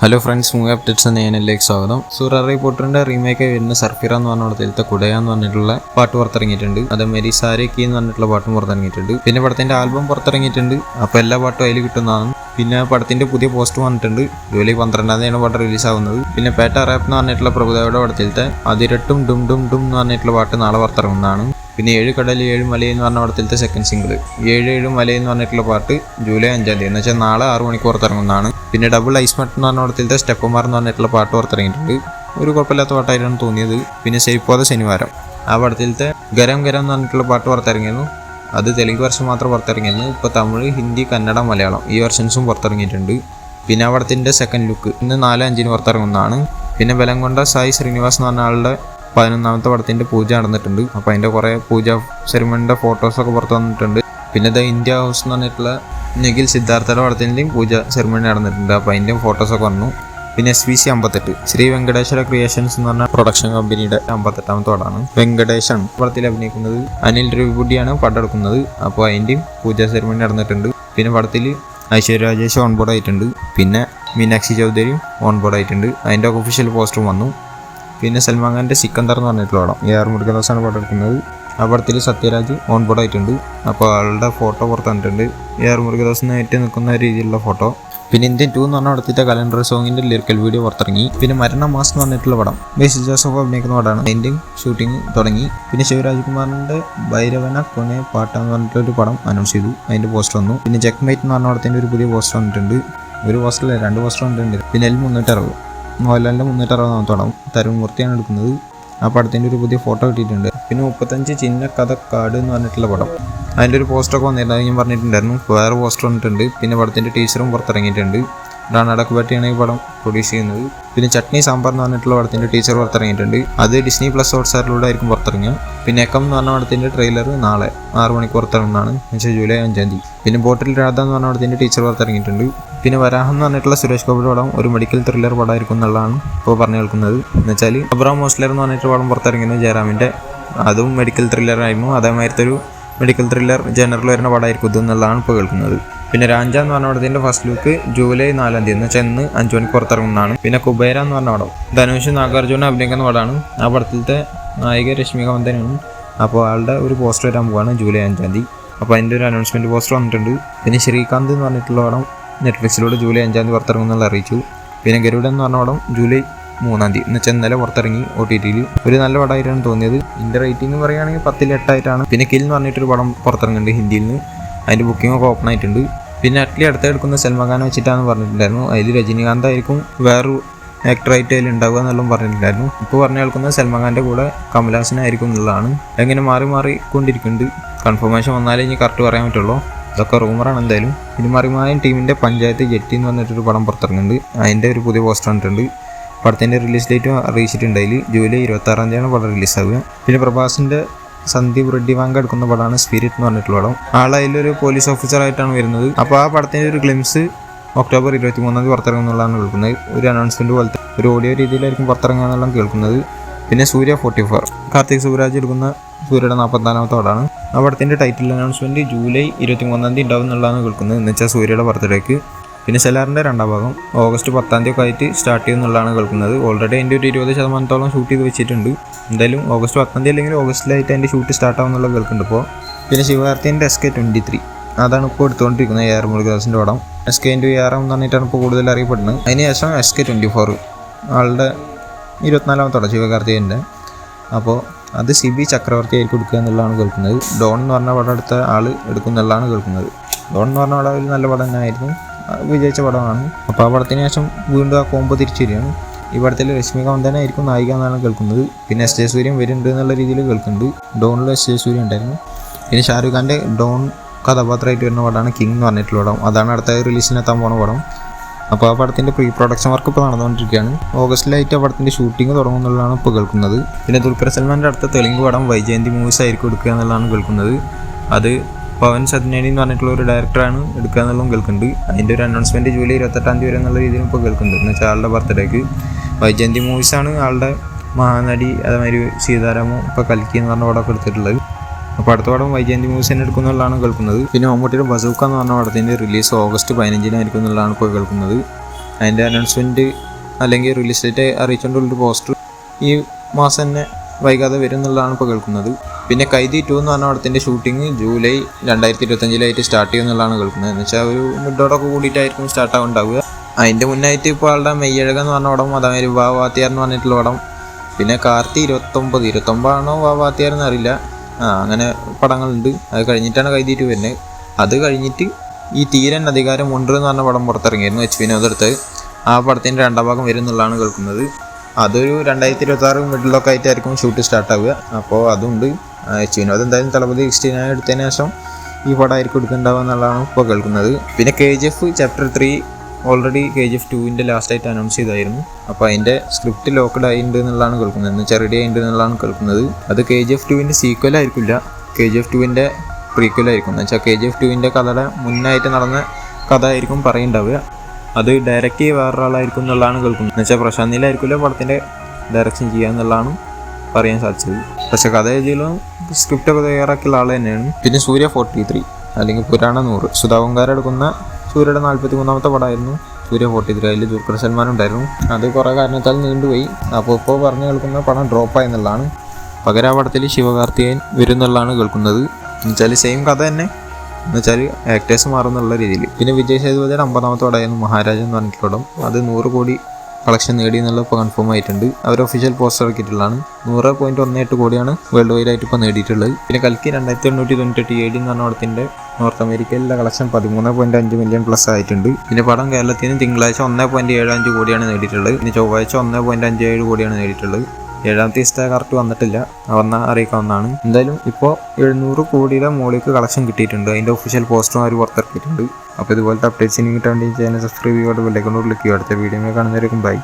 Hello friends, movie updates എന്ന ചാനലിലേക്ക് സ്വാഗതം. സൂററി പോട്ടറിന്റെ റീമേക്ക് വരുന്ന സർഫിറ എന്ന് പറഞ്ഞ പടത്തിലത്തെ കുടയ എന്ന് പറഞ്ഞിട്ടുള്ള പാട്ട് പുറത്തിറങ്ങിയിട്ടുണ്ട്. അത് മെരി സാരേക്കി എന്ന് പറഞ്ഞിട്ടുള്ള പാട്ടും പുറത്തിറങ്ങിയിട്ടുണ്ട്. പിന്നെ പടത്തിന്റെ ആൽബം പുറത്തിറങ്ങിയിട്ടുണ്ട്. അപ്പോൾ എല്ലാ പാട്ടും അതിൽ കിട്ടുന്നതാണ്. പിന്നെ പടത്തിന്റെ പുതിയ പോസ്റ്റ് വന്നിട്ടുണ്ട്. ജൂലൈ 12 പാട്ട് റിലീസ് ആവുന്നത്. പിന്നെ പേട്ട റാപ്പ് എന്ന് പറഞ്ഞിട്ടുള്ള പ്രഭുദേവയുടെ പടത്തിലത്തെ അതിരട്ടും ഡും ഡും ഡും എന്ന് പറഞ്ഞിട്ടുള്ള പാട്ട് നാളെ പുറത്തിറങ്ങുന്നതാണ്. പിന്നെ 7 കടൽ 7 മല എന്ന് പറഞ്ഞ പടത്തിലത്തെ സെക്കൻഡ് സിംഗിൾ 7 മല എന്ന് പറഞ്ഞിട്ടുള്ള പാട്ട് ജൂലൈ 5 എന്ന് വെച്ചാൽ നാളെ 6 മണിക്ക് പുറത്തിറങ്ങുന്നതാണ്. പിന്നെ ഡബിൾ ഐസ്മട്ട് എന്ന് പറഞ്ഞ പടത്തിലത്തെ സ്റ്റെപ്പുമാർ എന്ന് പറഞ്ഞിട്ടുള്ള പാട്ട് പുറത്തിറങ്ങിയിട്ടുണ്ട്. ഒരു കുഴപ്പമില്ലാത്ത പാട്ടായിട്ടാണ് തോന്നിയത്. പിന്നെ ശരിപ്പോതെ ശനിവാരം ആ പടത്തിലത്തെ ഗരം ഗരം എന്ന് പറഞ്ഞിട്ടുള്ള പാട്ട് പുറത്തിറങ്ങിയിരുന്നു. അത് തെലുങ്ക് വെർഷൻ മാത്രം പുറത്തിറങ്ങിയിരുന്നു. ഇപ്പോൾ തമിഴ്, ഹിന്ദി, കന്നഡ, മലയാളം ഈ വെർഷൻസും പുറത്തിറങ്ങിയിട്ടുണ്ട്. പിന്നെ ആ പടത്തിൻ്റെ സെക്കൻഡ് ലുക്ക് ഇന്ന് 4/5 പുറത്തിറങ്ങുന്നതാണ്. പിന്നെ ബലം കൊണ്ട സായി ശ്രീനിവാസ് എന്ന് പറഞ്ഞ ആളുടെ 11ാമത്തെ പടത്തിൻ്റെ പൂജ നടന്നിട്ടുണ്ട്. അപ്പോൾ അതിൻ്റെ കുറേ പൂജ സെറിമണിയുടെ ഫോട്ടോസൊക്കെ പുറത്ത് വന്നിട്ടുണ്ട്. പിന്നെ ദ ഇന്ത്യ ഹൗസ് എന്ന് പറഞ്ഞിട്ടുള്ള നിഖിൽ സിദ്ധാർത്ഥയുടെ പടത്തിൻ്റെയും പൂജ സെറിമണി നടന്നിട്ടുണ്ട്. അപ്പോൾ അതിൻ്റെയും ഫോട്ടോസൊക്കെ വന്നു. പിന്നെ SVC 58 ശ്രീ വെങ്കടേശ്വര ക്രിയേഷൻസ് എന്ന് പറഞ്ഞ പ്രൊഡക്ഷൻ കമ്പനിയുടെ 58ാമത്തെ പടമാണ്. വെങ്കടേശൻ പടത്തിൽ അഭിനയിക്കുന്നത്. അനിൽ രവിപുടിയാണ് പടെടുക്കുന്നത്. അപ്പോൾ അതിൻ്റെയും പൂജ സെറിമണി നടന്നിട്ടുണ്ട്. പിന്നെ പടത്തിൽ ഐശ്വര്യ രാജേഷ് ഓൺബോർഡ് ആയിട്ടുണ്ട്. പിന്നെ മീനാക്ഷി ചൗധരിയും ഓൺബോർഡ് ആയിട്ടുണ്ട്. അതിൻ്റെ ഒഫീഷ്യൽ പോസ്റ്ററും വന്നു. പിന്നെ സൽമാൻ ഖാൻ്റെ സിക്കന്ദർ എന്ന് പറഞ്ഞിട്ടുള്ള പടം AR മുരുകദാസാണ് പടെടുക്കുന്നത്. ആ പടത്തിൽ സത്യരാജ് ഓൺബോർഡ് ആയിട്ടുണ്ട്. അപ്പോൾ ആളുടെ ഫോട്ടോ പുറത്ത് വന്നിട്ടുണ്ട്. AR മുരുകദാസിനായിട്ട് നിൽക്കുന്ന രീതിയിലുള്ള ഫോട്ടോ. പിന്നെ ഇന്ത്യൻ 2 എന്ന് പറഞ്ഞ പടത്തിൻ്റെ കലണ്ടർ സോങ്ങിൻ്റെ ലിറിക്കൽ വീഡിയോ പുറത്തിറങ്ങി. പിന്നെ മരണ മാസ് എന്ന് പറഞ്ഞിട്ടുള്ള പടം ബേസിൽ ജോസഫ് അഭിനയിക്കുന്ന പടമാണ്. അതിൻ്റെയും ഷൂട്ടിംഗ് തുടങ്ങി. പിന്നെ ശിവരാജ്കുമാറിൻ്റെ ഭൈരവന കൊനെ പാട്ട എന്ന് പറഞ്ഞിട്ടൊരു പടം അനൗൺസ് ചെയ്തു. അതിൻ്റെ പോസ്റ്റർ വന്നു. പിന്നെ ജക്മൈറ്റ് എന്ന് പറഞ്ഞ പടത്തിൻ്റെ ഒരു പുതിയ പോസ്റ്റർ വന്നിട്ടുണ്ട്. ഒരു പോസ്റ്ററിൽ 2 പോസ്റ്റർ വന്നിട്ടുണ്ട്. പിന്നെ L360 മോഹൻലാലിൻ്റെ 360 പടം തരുൺ മൂർത്തിയാണ് എടുക്കുന്നത്. ആ പടത്തിൻ്റെ ഒരു പുതിയ ഫോട്ടോ കിട്ടിയിട്ടുണ്ട്. പിന്നെ 35 ചിന്ന കഥ കാട് എന്ന് പറഞ്ഞിട്ടുള്ള പടം അതിൻ്റെ ഒരു പോസ്റ്ററൊക്കെ വന്നിട്ടുണ്ട്. അത് ഞാൻ പറഞ്ഞിട്ടുണ്ടായിരുന്നു. വേറെ പോസ്റ്റർ വന്നിട്ടുണ്ട്. പിന്നെ പടത്തിൻ്റെ ടീച്ചറും പുറത്തിറങ്ങിയിട്ടുണ്ട്. റാണാടക്ക് പറ്റിയാണ് ഈ പടം പ്രൊഡ്യൂസ് ചെയ്യുന്നത്. പിന്നെ ചട്നി സാമ്പാർ എന്ന് പറഞ്ഞിട്ടുള്ള പടത്തിൻ്റെ ടീച്ചർ പുറത്തിറങ്ങിയിട്ടുണ്ട്. അത് Disney+ ഹോട്ട്സ്റ്റാറിലൂടെ ആയിരിക്കും പുറത്തിറങ്ങുക. പിന്നെ എക്കം എന്ന് പറഞ്ഞ പടത്തിൻ്റെ ട്രെയിലർ നാളെ 6 മണിക്ക് പുറത്തിറങ്ങുന്നതാണ്, എന്നുവെച്ചാൽ ജൂലൈ 5 പിന്നെ ബോട്ടിൽ രാധ എന്ന് പറഞ്ഞ പടത്തിൻ്റെ ടീച്ചർ പുറത്തിറങ്ങിയിട്ടുണ്ട്. പിന്നെ വരാഹം എന്ന് പറഞ്ഞിട്ടുള്ള സുരേഷ് ഗോപിയുടെ പടം ഒരു മെഡിക്കൽ ത്രില്ലർ പടമായിരിക്കും എന്നുള്ളതാണ് ഇപ്പോൾ പറഞ്ഞു കേൾക്കുന്നത്. എന്നുവെച്ചാൽ അബ്രാം മോസ്ലർ എന്ന് പറഞ്ഞിട്ട് പടം പുറത്തിറങ്ങിയത് ജയറാമിൻ്റെ, അതും മെഡിക്കൽ ത്രില്ലറായിരുന്നു. അതേമാതിരത്തെ ഒരു മെഡിക്കൽ ത്രില്ലർ ജനറൽ വരുന്ന പടമായിരിക്കും ഇതെന്നുള്ളതാണ് ഇപ്പോൾ കേൾക്കുന്നത്. പിന്നെ രാഞ്ച എന്ന് പറഞ്ഞ പടത്തിൻ്റെ ഫസ്റ്റ് ലുക്ക് ജൂലൈ 4 എന്ന് വെച്ചാൽ ഇന്ന് 5 മണിക്ക് പുറത്തിറങ്ങുന്നതാണ്. പിന്നെ കുബേര എന്ന് പറഞ്ഞ പടം ധനുഷ് നാഗാർജുന അഭിനയിക്കുന്ന പടമാണ്. ആ പടത്തിലത്തെ നായിക രശ്മിക മന്ദനാണ്. അപ്പോൾ ആളുടെ ഒരു പോസ്റ്റർ വരാൻ പോവാണ് ജൂലൈ 5. അപ്പോൾ അതിൻ്റെ ഒരു അനൗൺസ്മെൻറ്റ് പോസ്റ്റർ വന്നിട്ടുണ്ട്. പിന്നെ ശ്രീകാന്ത് എന്ന് പറഞ്ഞിട്ടുള്ള പടം നെറ്റ്ഫ്ലിക്സിലൂടെ ജൂലൈ 5 പുറത്തിറങ്ങുന്നുള്ള അറിയിച്ചു. പിന്നെ ഗരുഡൻ എന്ന് പറഞ്ഞ പടം ജൂലൈ 3 എന്ന് വെച്ചാൽ ഇന്നലെ പുറത്തിറങ്ങി OTTയിൽ. ഒരു നല്ല പടമായിട്ടാണ് തോന്നിയത്. ഇതിൻ്റെ റേറ്റിംഗ് പറയുകയാണെങ്കിൽ 10-ൽ 8 ആയിട്ടാണ്. പിന്നെ കിൽ എന്ന് പറഞ്ഞിട്ടൊരു പടം പുറത്തിറങ്ങുന്നുണ്ട് ഹിന്ദിയിൽ നിന്ന്. അതിൻ്റെ ബുക്കിംഗ് ഓപ്പൺ ആയിട്ടുണ്ട്. പിന്നെ അറ്റ്ലി അടുത്തെടുക്കുന്ന സൽമാൻ ഖാൻ വെച്ചിട്ടാണ് പറഞ്ഞിട്ടുണ്ടായിരുന്നു. അതിൽ രജനീകാന്ത് ആയിരിക്കും വേറൊരു ആക്ടറായിട്ട് അതിൽ ഉണ്ടാവുക എന്നെല്ലാം പറഞ്ഞിട്ടുണ്ടായിരുന്നു. ഇപ്പോൾ പറഞ്ഞു കേൾക്കുന്നത് സൽമാൻ ഖാൻ്റെ കൂടെ കമൽഹാസനായിരിക്കും എന്നുള്ളതാണ്. എങ്ങനെ മാറി കൊണ്ടിരിക്കുന്നുണ്ട്. കൺഫർമേഷൻ വന്നാലേ ഇനി കറക്റ്റ് പറയാൻ പറ്റുള്ളൂ. ഇതൊക്കെ റൂമറാണ് എന്തായാലും. ഇനി മറിമായൻ ടീമിൻ്റെ പഞ്ചായത്ത് ജെട്ടി എന്ന് പറഞ്ഞിട്ടൊരു പടം പുറത്തിറങ്ങുന്നുണ്ട്. അതിൻ്റെ ഒരു പുതിയ പോസ്റ്റർ വന്നിട്ടുണ്ട്. പടത്തിൻ്റെ റിലീസ് ഡേറ്റ് അറിയിച്ചിട്ടുണ്ട്. അതിൽ ജൂലൈ 26 പടം റിലീസാവുക. പിന്നെ പ്രഭാസിൻ്റെ സന്ദീപ് റെഡ്ഡി വാങ്ക എടുക്കുന്ന പടമാണ് സ്പിരിറ്റ് എന്ന് പറഞ്ഞിട്ടുള്ള പടം. അതിലൊരു പോലീസ് ഓഫീസറായിട്ടാണ് വരുന്നത്. അപ്പോൾ ആ പടത്തിൻ്റെ ഒരു ഗ്ലിംസ് ഒക്ടോബർ 23 പുറത്തിറങ്ങുന്നുള്ളതാണ് കേൾക്കുന്നത്. ഒരു അനൗൺസ്മെൻറ്റ് പോലത്തെ ഒരു ഓഡിയോ രീതിയിലായിരിക്കും പുറത്തിറങ്ങുക എന്നുള്ളത് കേൾക്കുന്നത്. പിന്നെ സൂര്യ 44 കാർത്തിക് സുബ്രാജ് എടുക്കുന്ന സൂര്യയുടെ 44ാമത്തെ പടമാണ്. ആ പടത്തിൻ്റെ ടൈറ്റിൽ അനൗൺസ്മെൻറ്റ് ജൂലൈ 23 ഉണ്ടാവും എന്നുള്ളതാണ് കേൾക്കുന്നത്, എന്ന് വെച്ചാൽ സൂര്യയുടെ ബർത്ത്ഡേക്ക്. പിന്നെ സെലാറിൻ്റെ 2ാം ഭാഗം ഓഗസ്റ്റ് 10 ആയിട്ട് സ്റ്റാർട്ട് ചെയ്യുമെന്നുള്ളതാണ് കേൾക്കുന്നത്. ഓൾറെഡി അതിൻ്റെ ഒരു 20% ഷൂട്ട് ചെയ്ത് വെച്ചിട്ടുണ്ട്. എന്തായാലും ഓഗസ്റ്റ് 10 അല്ലെങ്കിൽ ഓഗസ്റ്റിലായിട്ട് അതിൻ്റെ ഷൂട്ട് സ്റ്റാർട്ട് ആവുമെന്നുള്ളത് കേൾക്കുന്നുണ്ട് ഇപ്പോൾ. പിന്നെ ശിവകാർത്തിൻ്റെ SK23 അതാണ് ഇപ്പോൾ എടുത്തുകൊണ്ടിരിക്കുന്നത് AR മുരുകദാസിൻ്റെ പടം. SK*AR എന്ന് പറഞ്ഞിട്ടാണ് ഇപ്പോൾ കൂടുതൽ അറിയപ്പെടുന്നത്. അതിന് ശേഷം SK24 ആളുടെ 24ാമത്തെ പടം ശിവകാർത്തികൻ്റെ. അപ്പോൾ അത് CB ചക്രവർത്തി ആയിരിക്കും എടുക്കുക എന്നുള്ളതാണ് കേൾക്കുന്നത്. ഡോൺ എന്ന് പറഞ്ഞ പടം എടുത്ത ആൾ എടുക്കും എന്നുള്ളതാണ് കേൾക്കുന്നത്. ഡോൺ എന്ന് പറഞ്ഞ പടം ഒരു നല്ല പടം തന്നെയായിരുന്നു, വിജയിച്ച പടമാണ്. അപ്പോൾ ആ പടത്തിന് ശേഷം വീണ്ടും ആ കോമ്പോ തിരിച്ചു വരികയാണ്. ഈ പടത്തിൽ രശ്മിക മന്ദനായിരിക്കും നായിക എന്നാണ് കേൾക്കുന്നത്. പിന്നെ SJ സൂര്യൻ വരുന്നുണ്ട് എന്നുള്ള രീതിയിൽ കേൾക്കുന്നുണ്ട്. ഡോണിൽ SJ സൂര്യൻ ഉണ്ടായിരുന്നു. പിന്നെ ഷാരൂഖ് ഖാൻ്റെ ഡോൺ കഥാപാത്രമായിട്ട് വരുന്ന പടമാണ് കിങ് എന്ന് പറഞ്ഞിട്ടുള്ള പടം. അതാണ് അടുത്ത റിലീസിനെത്താൻ പോകുന്ന പടം. അപ്പോൾ ആ പടത്തിൻ്റെ പ്രീ പ്രൊഡക്ഷൻ വർക്ക് ഇപ്പോൾ നടന്നുകൊണ്ടിരിക്കുകയാണ്. ഓഗസ്റ്റിലായിട്ട് ആ പടത്തിൻ്റെ ഷൂട്ടിംഗ് തുടങ്ങുമെന്നുള്ളതാണ് ഇപ്പോൾ കേൾക്കുന്നത്. പിന്നെ ദുൽഖർ സൽമാൻ്റെ അടുത്ത തെലുങ്ക് പടം വൈജയന്തി മൂവീസ് ആയിരിക്കും എടുക്കുക എന്നുള്ളതാണ് കേൾക്കുന്നത്. അത് പവൻ സദ്നേനി എന്ന് പറഞ്ഞിട്ടുള്ള ഒരു ഡയറക്ടറാണ് എടുക്കുക എന്നുള്ളതും കേൾക്കുന്നുണ്ട്. അതിൻ്റെ ഒരു അനൗൺസ്മെൻറ്റ് ജൂലൈ 28 വരെ എന്നുള്ള രീതിയിൽ ഇപ്പോൾ കേൾക്കുന്നുണ്ട്, എന്ന് വെച്ചാൽ ആളുടെ ബർത്ത്ഡേക്ക്. വൈജയന്തി മൂവീസാണ് ആളുടെ മഹാനടി, അതേമാതിരി സീതാരാമം ഇപ്പോൾ കൽക്കി എന്ന് പറഞ്ഞ പടമൊക്കെ എടുത്തിട്ടുള്ളത്. അപ്പോൾ അടുത്ത പടം വൈജയന്തി മൂവീസ് തന്നെ എടുക്കുന്നുള്ളതാണ് കേൾക്കുന്നത്. പിന്നെ മമ്മൂട്ടിയുടെ ബസൂക്ക എന്ന് പറഞ്ഞ പടത്തിൻ്റെ റിലീസ് ഓഗസ്റ്റ് 15 എന്നുള്ളതാണ് ഇപ്പോൾ കേൾക്കുന്നത്. അതിൻ്റെ അനൗൺസ്മെൻറ്റ് അല്ലെങ്കിൽ റിലീസ് ഡേറ്റ് അറിയിച്ചുകൊണ്ടുള്ളൊരു പോസ്റ്റർ ഈ മാസം തന്നെ വൈകാതെ വരും എന്നുള്ളതാണ് ഇപ്പോൾ കേൾക്കുന്നത്. പിന്നെ കൈദി 2 എന്ന് പറഞ്ഞ പടത്തിൻ്റെ ഷൂട്ടിംഗ് ജൂലൈ 2025 സ്റ്റാർട്ട് ചെയ്യുമെന്നുള്ളതാണ് കേൾക്കുന്നത്. എന്ന് വെച്ചാൽ ഒരു മിഡോടൊക്കെ കൂടിയിട്ടായിരിക്കും സ്റ്റാർട്ടാവുണ്ടാവുക. അതിൻ്റെ മുന്നായിട്ട് ഇപ്പോൾ ആളുടെ മെയ്യഴക എന്ന് പറഞ്ഞ പടം, അതേമാതിരി വാവാത്തിയാർ എന്ന് പറഞ്ഞിട്ടുള്ള പടം, പിന്നെ കാർത്തി 29 ആണോ വാവാത്തിയാരെന്ന് അറിയില്ല, അങ്ങനെ പടങ്ങളുണ്ട്. അത് കഴിഞ്ഞിട്ടാണ് കൈദി 2 വരുന്നത്. അത് കഴിഞ്ഞിട്ട് ഈ തീരൻ അധികാരം 1 എന്ന് പറഞ്ഞ പടം പുറത്തിറങ്ങിയിരുന്നു, എച്ച് വിനോദെടുത്ത്. ആ പടത്തിൻ്റെ 2ാം ഭാഗം വരും എന്നുള്ളതാണ് കേൾക്കുന്നത്. അതൊരു 2026 മിഡിലൊക്കെ ആയിട്ടായിരിക്കും ഷൂട്ട് സ്റ്റാർട്ടാവുക. അപ്പോൾ അതുണ്ട്. എച്ച് വിനോദ് എന്തായാലും തളപതി 69 എടുത്തതിന് ശേഷം ഈ പടമായിരിക്കും എടുക്കുന്നുണ്ടാവുക എന്നുള്ളതാണ് ഇപ്പോൾ കേൾക്കുന്നത്. പിന്നെ KGF ചാപ്റ്റർ 3 ഓൾറെഡി KGF 2ൻ്റെ ലാസ്റ്റായിട്ട് അനൗൺസ് ചെയ്തായിരുന്നു. അപ്പോൾ അതിൻ്റെ സ്ക്രിപ്റ്റ് ലോക്ക്ഡ് ആയിട്ടുണ്ട് എന്നുള്ളതാണ് കേൾക്കുന്നത്, എന്ന് വെച്ചാൽ റെഡി ആയിട്ടുണ്ട് എന്നുള്ളതാണ് കേൾക്കുന്നത്. അത് KGF 2ൻ്റെ സീക്വൽ ആയിരിക്കില്ല, KGF 2ൻ്റെ പ്രീക്വൽ ആയിരിക്കും. എന്ന് വെച്ചാൽ KGF 2ൻ്റെ കഥയുടെ മുന്നായിട്ട് നടന്ന കഥ ആയിരിക്കും പറയുന്നുണ്ടാവുക. അത് ഡയറക്റ്റ് വേറൊരാളായിരിക്കും എന്നുള്ളതാണ് കേൾക്കുന്നത്. എന്ന് വെച്ചാൽ പ്രശാന്ത് നീലായിരിക്കില്ല പടത്തിൻ്റെ ഡയറക്ഷൻ ചെയ്യുക എന്നുള്ളതാണ് പറയാൻ സാധിച്ചത്. പക്ഷെ കഥ എഴുതിയാലും സ്ക്രിപ്റ്റൊക്കെ തയ്യാറാക്കിയുള്ള ആൾ തന്നെയാണ്. പിന്നെ സൂര്യ 43 അല്ലെങ്കിൽ പുരാണ 100 സുധാവങ്കാരം എടുക്കുന്ന സൂര്യയുടെ 43ാമത്തെ പടമായിരുന്നു സൂര്യ 43. അതിൽ ദുൽഖർ സൽമാൻ ഉണ്ടായിരുന്നു. അത് കുറേ കാരണത്താൽ നീണ്ടുപോയി. അപ്പോൾ ഇപ്പോൾ പറഞ്ഞു കേൾക്കുന്ന പടം ഡ്രോപ്പായി എന്നുള്ളതാണ്. പകരം ആ പടത്തിൽ ശിവകാർത്തികേയൻ വരും എന്നുള്ളതാണ് കേൾക്കുന്നത്. എന്നുവെച്ചാൽ സെയിം കഥ തന്നെ, എന്നുവെച്ചാൽ ആക്ടേഴ്സ് മാറുന്നുള്ള രീതിയിൽ. പിന്നെ വിജയ് സേതുപതിയുടെ 50ാമത്തെ പടമായിരുന്നു മഹാരാജ എന്ന് പറഞ്ഞിട്ടുള്ള പടം. അത് 100 കോടി കളക്ഷൻ നേടി എന്നുള്ളത് ഇപ്പോൾ കൺഫേം ആയിട്ടുണ്ട്. അവർ ഒഫീഷ്യൽ പോസ്റ്റർ ഇറക്കിയിട്ടുള്ളതാണ്. 100.18 കോടിയാണ് വേൾഡ് വൈഡ് ആയിട്ട് ഇപ്പോൾ നേടിയിട്ടുള്ളത്. പിന്നെ കൽക്കി 2898 AD എന്ന് പറഞ്ഞ പടത്തിൻ്റെ നോർത്ത് അമേരിക്കയിലെ കളക്ഷൻ 13.5 മില്യൺ പ്ലസ് ആയിട്ടുണ്ട്. പിന്നെ പടം കേരളത്തിൽ നിന്ന് തിങ്കളാഴ്ച 1.75 കോടിയാണ് നേടിയിട്ടുള്ളത്. പിന്നെ ചൊവ്വാഴ്ച 1.57 കോടിയാണ് നേടിയിട്ടുള്ളത്. 7ാമത്തെ ദിവസത്തെ കറക്റ്റ് വന്നിട്ടില്ല, വന്നാൽ അറിയിക്കാവുന്നതാണ്. എന്തായാലും ഇപ്പോൾ 700 കോടിയുടെ മുകളിലേക്ക് കളക്ഷൻ കിട്ടിയിട്ടുണ്ട്. അതിൻ്റെ ഒഫീഷ്യൽ പോസ്റ്ററും അവർ പുറത്തിറക്കിയിട്ടുണ്ട്. അപ്പോൾ ഇതുപോലത്തെ അപ്ഡേറ്റ്സിന് കിട്ടാൻ വേണ്ടി ചാനൽ സബ്സ്ക്രൈബ് ചെയ്യുക, ബെല്ലൈക്കൺ ക്ലിക്ക് ചെയ്യുക. അടുത്ത വീഡിയോ കാണുന്നവരേക്കും ബൈ.